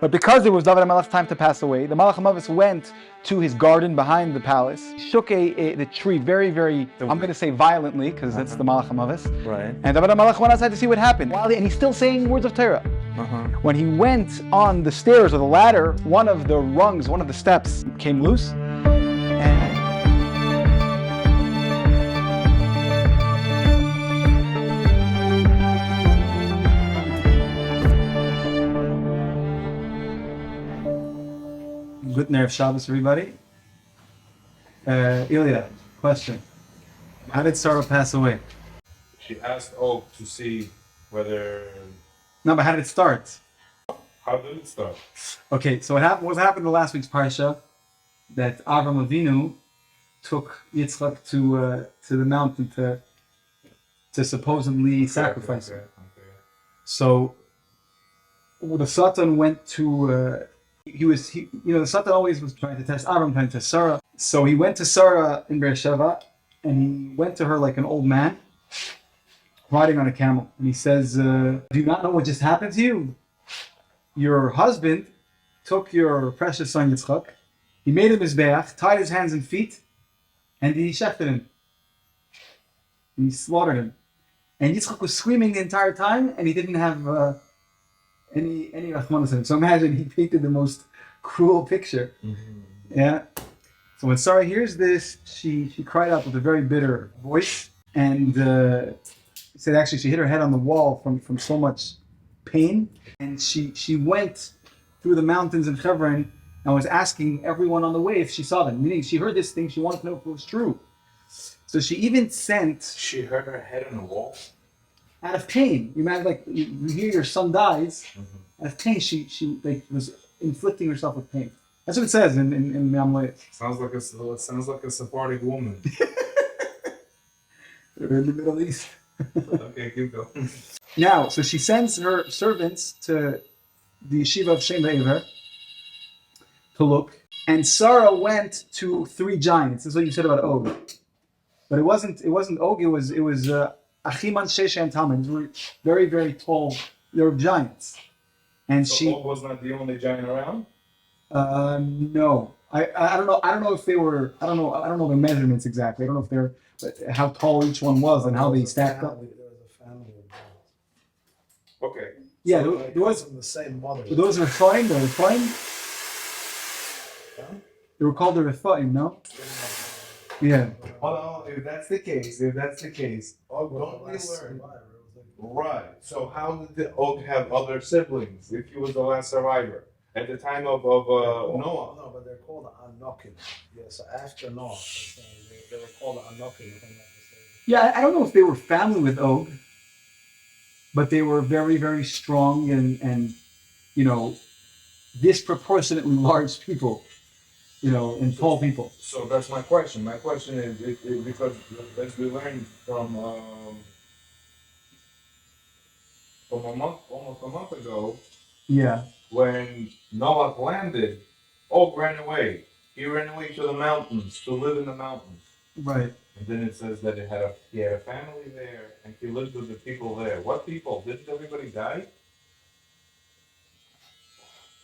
But because it was David HaMelech's time to pass away, the Malach HaMavis went to his garden behind the palace, shook the tree very, very, I'm going to say violently, because that's the Malach HaMavis. Right. And David HaMelech went outside to see what happened. And he's still saying words of Torah. When he went on the stairs or the ladder, one of the rungs, one of the steps came loose. Good Erev Shabbos, everybody. Ilya, question. How did Sarah pass away? She asked Og to see whether... No, but how did it start? How did it start? Okay, so what happened in the last week's Parsha, that Avram Avinu took Yitzchak to the mountain to supposedly sacrifice him. Okay. So the Satan went to... the Satan always was trying to test Avram, trying to test Sarah. So he went to Sarah in Beersheba, and he went to her like an old man, riding on a camel. And he says, do you not know what just happened to you? Your husband took your precious son Yitzchak, he made him his mizbeach, tied his hands and feet, and he shechted him. He slaughtered him. And Yitzchak was screaming the entire time, and he didn't have any Rahman on him. So imagine he painted the most cruel picture. Yeah. So when Sarah hears this, she cried out with a very bitter voice, and said actually she hit her head on the wall from so much pain. And she went through the mountains in Hebron and was asking everyone on the way if she saw them. Meaning she heard this thing, she wanted to know if it was true. So she even sent... She hurt her head on the wall? Out of pain. You imagine, like, you hear your son dies, out of pain, she was inflicting herself with pain. That's what it says in Mamleit. Sounds like a Sephardic woman. They're in the Middle East. Okay, keep going. Now, so she sends her servants to the yeshiva of Shem Be'ever to look, and Sarah went to 3 giants. This is what you said about Og. But it wasn't Og, it was Achiman, Shesha, and Talmud. They were very, very tall. They were giants. And so Og was not the only giant around? No. I don't know. I don't know if they were. I don't know the measurements exactly. I don't know if they're how tall each one was and how they stacked up. There was a family of giants. Okay. Yeah, So there was from the same mother. those Rephaim. The Rephaim. They were called the Rephaim, no? Yeah. Well, if that's the case, Og don't we learn? Right. So how did the Og have other siblings if he was the last survivor? At the time of Noah. No, but they're called Anokim. Yeah, so after Noah, they were called Anokim. Yeah, I don't know if they were family with Og, but they were very, very strong and disproportionately large people, and tall people. So that's my question. My question is because as we learned from almost a month ago. Yeah. When Noah landed, Og ran away. He ran away to the mountains to live in the mountains. Right. And then it says that he had a family there and he lived with the people there. What people? Didn't everybody die?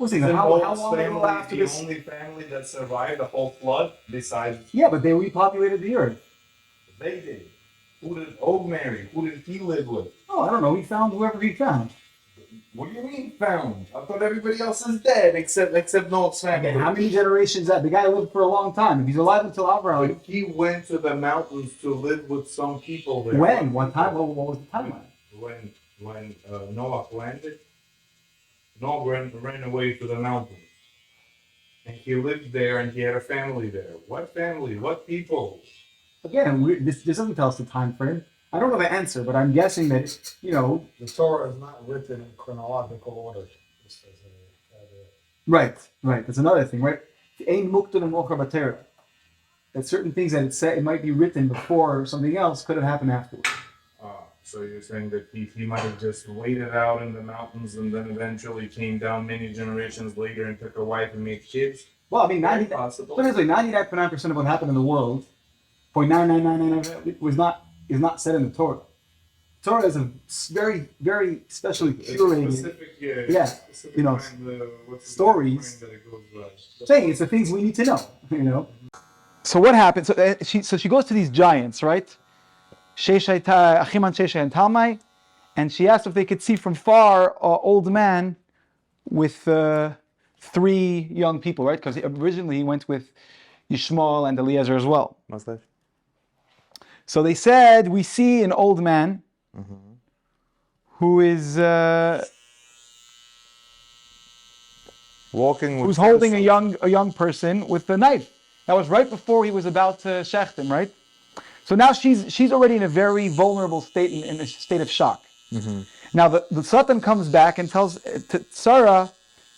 How long ago after the this? only family that survived the whole flood besides... Yeah, but they repopulated the earth. They did. Who did Og marry? Who did he live with? Oh, I don't know. He found whoever he found. What do you mean found? I thought everybody else is dead except Noah's family. Again, how many generations that? The guy lived for a long time. If he's alive until Abraham. But he went to the mountains to live with some people there. When? What time? What was the timeline? When Noah landed, Noah ran away to the mountains. And he lived there and he had a family there. What family? What people? Again, this doesn't tell us the time frame. I don't know the answer, but I'm guessing that, The Torah is not written in chronological order. Right. That's another thing, right? That certain things that it might be written before something else could have happened afterwards. So you're saying that he might have just waited out in the mountains and then eventually came down many generations later and took a wife and made kids? Well, I mean, 99.9% of what happened in the world, 0.9999 is not said in the Torah. Torah is a very, very specially curated. Specific, Yeah, specific you know, what's the stories. mind that it goes by. Saying it's the things we need to know. You know. So what happened? So she goes to these giants, right? Sheshai Achiman Sheshai and Talmai, and she asked if they could see from far an old man with 3 young people, right? Because originally he went with Yishmael and Eliezer as well. Mustache? So they said, we see an old man who is Walking with who's holding a young person with a knife. That was right before he was about to shecht him, right? So now she's already in a very vulnerable state, in a state of shock. Now the Satan comes back and tells to Sarah,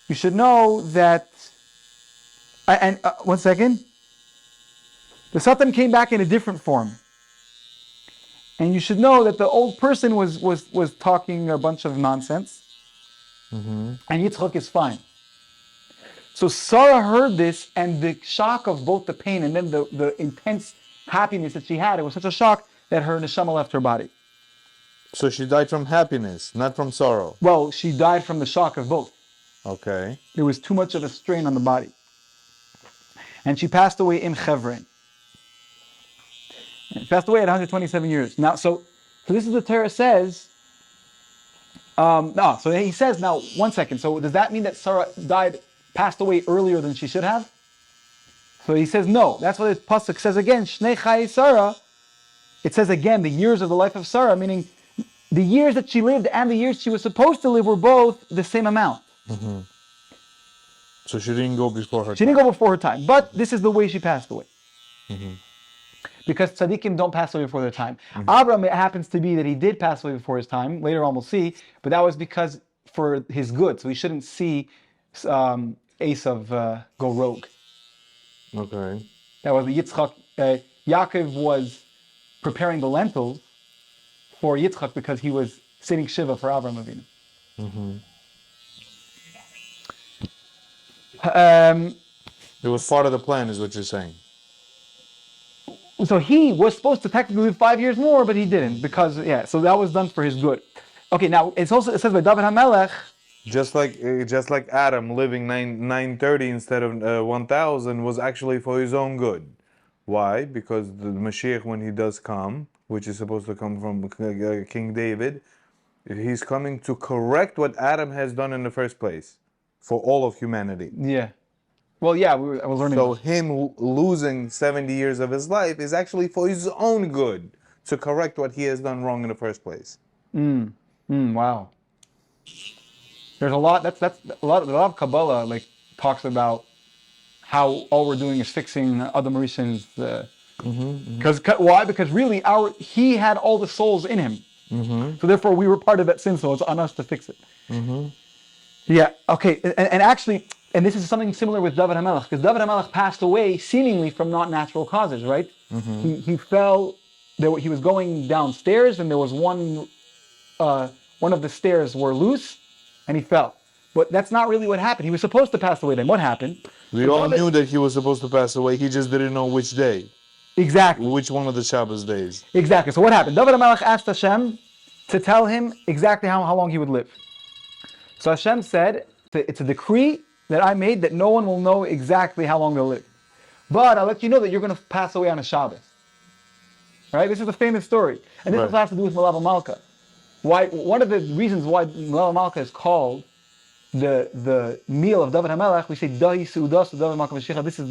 you should know that. And 1 second. The Satan came back in a different form, and you should know that the old person was talking a bunch of nonsense, and Yitzchak is fine. So Sarah heard this, and the shock of both the pain and then the intense happiness that she had, it was such a shock that her neshama left her body. So she died from happiness, not from sorrow. Well, she died from the shock of both. Okay. There was too much of a strain on the body. And she passed away in Chevron. And passed away at 127 years. Now, so this is what Torah says. So he says, now, 1 second. So does that mean that Sarah passed away earlier than she should have? So he says, no. That's what the pasuk says again. Shnei Chayei Sarah. It says again, the years of the life of Sarah, meaning the years that she lived and the years she was supposed to live were both the same amount. So she didn't go before her She didn't go before her time. But this is the way she passed away. Because tzaddikim don't pass away before their time. Abraham, it happens to be that he did pass away before his time. Later on we'll see. But that was because for his good. So we shouldn't see Esav go rogue. Okay. That was Yitzchak. Yaakov was preparing the lentils for Yitzchak because he was sitting Shiva for Abraham Avinu. It was part of the plan, is what you're saying. So he was supposed to technically live 5 years more, but he didn't because so that was done for his good. Okay, now it says by David HaMelech. Just like Adam living 930 instead of 1000 was actually for his own good. Why? Because the Mashiach, when he does come, which is supposed to come from King David, he's coming to correct what Adam has done in the first place for all of humanity. Yeah. Well, yeah, I was learning. So him losing 70 years of his life is actually for his own good, to correct what he has done wrong in the first place. Wow. There's a lot. That's a lot of Kabbalah talks about how all we're doing is fixing Adam Rishon's. Why? Because really, he had all the souls in him. So therefore, we were part of that sin. So it's on us to fix it. Yeah. Okay. And actually. And this is something similar with David HaMelech, because David HaMelech passed away seemingly from not natural causes, right? He fell. He was going downstairs, and there was one of the stairs were loose, and he fell. But that's not really what happened. He was supposed to pass away then. What happened? We all knew that he was supposed to pass away. He just didn't know which day. Exactly. Which one of the Shabbos days. Exactly. So what happened? David HaMelech asked Hashem to tell him exactly how long he would live. So Hashem said, it's a decree that I made that no one will know exactly how long they'll live. But I'll let you know that you're going to pass away on a Shabbos. Right? This is a famous story. And this also has to do with Malav Malka. Why? One of the reasons why Malav Malka is called the meal of David HaMelech, we say Dahi Seudas David Malka V'Shecha. This is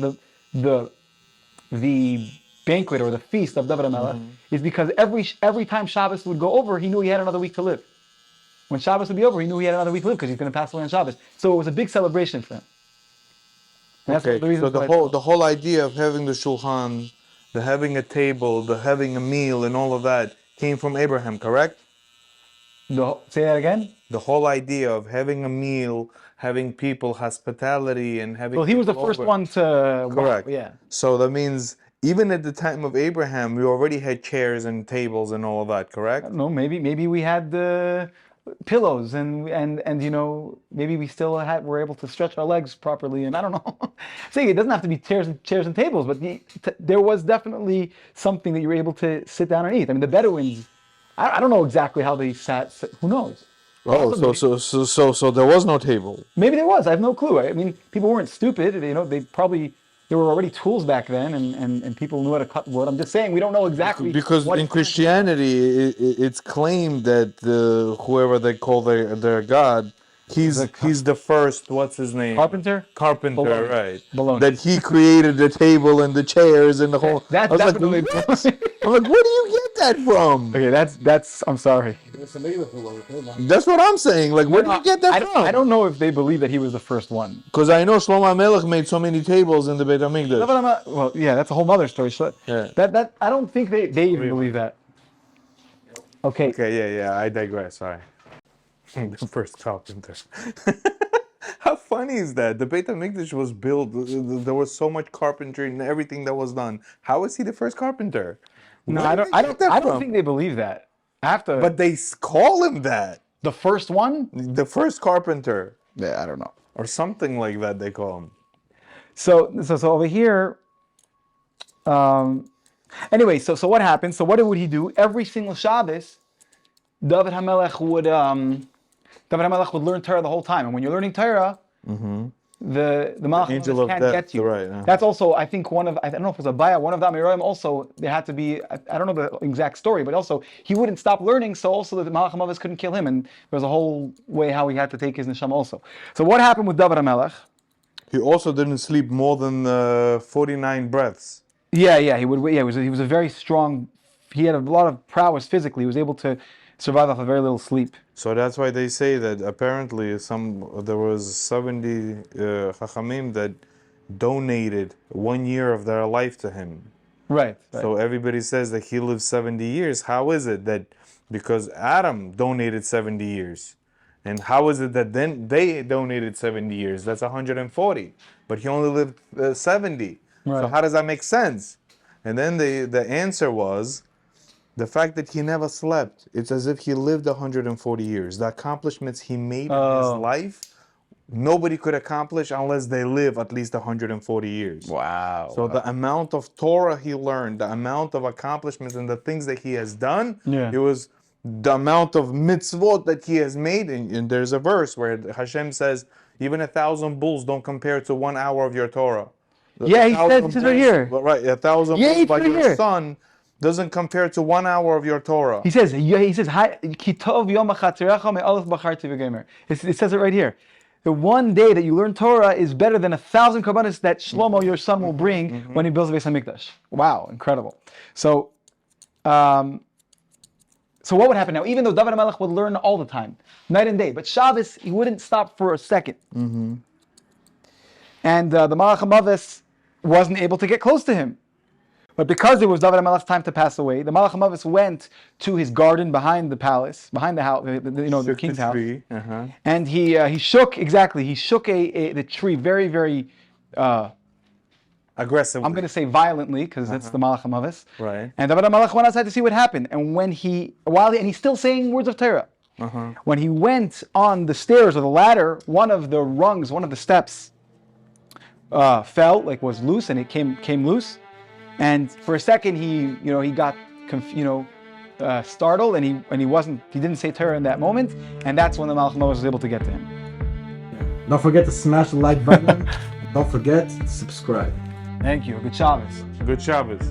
the banquet or the feast of David HaMelech, is because every time Shabbos would go over, he knew he had another week to live. When Shabbos would be over, he knew he had another week to live because he's going to pass away on Shabbos. So it was a big celebration for him. And that's the reason. So the whole idea of having the shulchan, the having a table, the having a meal, and all of that came from Abraham, correct? Say that again? The whole idea of having a meal, having people, hospitality, and having. Well, he was the first one to. Correct. Yeah. So that means even at the time of Abraham, we already had chairs and tables and all of that, correct? I don't know. Maybe we had the pillows and maybe we still were able to stretch our legs properly, and I don't know. See, it doesn't have to be chairs and tables, but there was definitely something that you were able to sit down and eat. I mean, the Bedouins I don't know exactly how they sat. Who knows? Oh, so there was no table. Maybe there was. I have no clue. I mean, people weren't stupid. You know, there were already tools back then, and people knew how to cut wood. I'm just saying we don't know exactly Because what in Christianity, it's claimed that whoever they call their god, he's the first. What's his name? Carpenter. Carpenter, Baloney. right? Baloney. That he created the table and the chairs and the whole. That's I was definitely. like, what? I'm like, where do you get that from? Okay, that's. I'm sorry. That's what I'm saying. Like, where do you get that from? I don't know if they believe that he was the first one. Because I know Shlomo Melech made so many tables in the Beit HaMikdash. Well, yeah, that's a whole other story. So Yeah. that I don't think they even believe that. Okay. Okay, yeah, I digress. Sorry. The first carpenter. How funny is that? The Beit HaMikdash was built. There was so much carpentry and everything that was done. How was he the first carpenter? No, Where I did don't. they I get don't. that I don't from? think they believe that. I have to. But they call him that. the first one. The first carpenter. Yeah, I don't know. Or something like that they call him. So over here. Anyway, so what happened? So what would he do? Every single Shabbos, David HaMelech would learn Torah the whole time. And when you're learning Torah, the Malach angel HaMelech of can't death, get you. right, yeah. That's also, I think, I don't know if it was a Baya, one of the Amiroim also, there had to be, I don't know the exact story, but also he wouldn't stop learning, so also the Malach HaMelech couldn't kill him, and there was a whole way how he had to take his neshama also. So what happened with David HaMelech? He also didn't sleep more than 49 breaths. Yeah, he would. Yeah, he was a very strong. He had a lot of prowess physically. He was able to survive off a very little sleep. So that's why they say that apparently there was 70 Chachamim that donated 1 year of their life to him. Right. So everybody says that he lived 70 years. How is it that because Adam donated 70 years? And how is it that then they donated 70 years? That's 140. But he only lived 70. Right. So how does that make sense? And then the answer was the fact that he never slept. It's as if he lived 140 years. The accomplishments he made in his life, nobody could accomplish unless they live at least 140 years. Wow. So the amount of Torah he learned, the amount of accomplishments and the things that he has done, it was the amount of mitzvot that he has made. And there's a verse where Hashem says, even 1,000 bulls don't compare to 1 hour of your Torah. Yeah, he says right here. Right, 1,000 bulls by your son doesn't compare to 1 hour of your Torah. He says, Kitov yom achatzirecha me'alef bacharti v'gemer. It says it right here. The one day that you learn Torah is better than 1,000 korbanos that Shlomo, your son, will bring when he builds the Beis HaMikdash. Wow, incredible. So what would happen now? Even though David HaMelech would learn all the time, night and day, but Shabbos, he wouldn't stop for a second. And the Malach HaMavis wasn't able to get close to him. But because it was David HaMelech's time to pass away, the Malach HaMavis went to his garden behind the palace, behind the house, the king's house. And he shook the tree very, very aggressively. I'm going to say violently because that's the Malach HaMavis. Right. And David HaMelech went outside to see what happened. And and he's still saying words of Torah. When he went on the stairs or the ladder, one of the rungs, one of the steps fell, was loose, and it came loose. And for a second, he got startled, and he didn't say Torah in that moment, and that's when the Malach HaMavis was able to get to him. Don't forget to smash the like button. Don't forget to subscribe. Thank you. Good Shabbos. Good Shabbos.